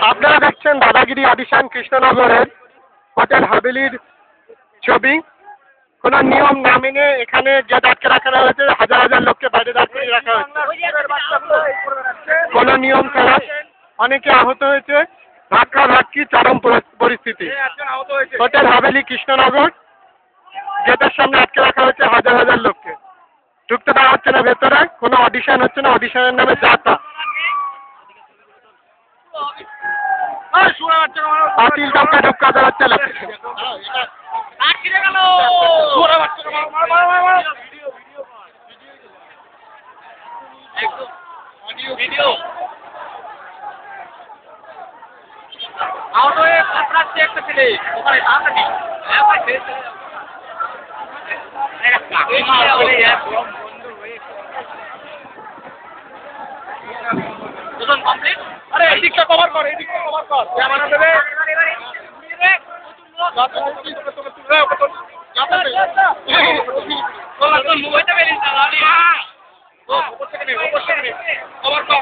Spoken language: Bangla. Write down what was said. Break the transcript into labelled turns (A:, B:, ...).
A: আপনারা দেখছেন দাদাগিরি অডিশন কৃষ্ণনগরের হোটেল হাভেলির ছবি। কোনো নিয়ম না মেনে এখানে গেট আটকে রাখা হয়েছে, হাজার হাজার লোককে বাইরে দাঁড়িয়ে রাখা হয়েছে কোনো নিয়ম ছাড়া। অনেকে আহত হয়েছে, ধাক্কি চরম পরিস্থিতি। হোটেল হাভেলি কৃষ্ণনগর গেটের সামনে আটকে রাখা হয়েছে হাজার হাজার লোককে, ঢুকতে দেওয়া হচ্ছে না ভেতরে, কোনো অডিশন হচ্ছে না, অডিশনের নামে যাতা। পাতিল টপকা ঢুকা দেওয়া হচ্ছে
B: কমপ্লিট। আরে এই দিকটা কভার কর, এই দিকটা কভার কর। আমার দেবে মোবাইলটা বেরিয়ে না লালি। ও উপর থেকে নে, উপর থেকে নে, কভার কর।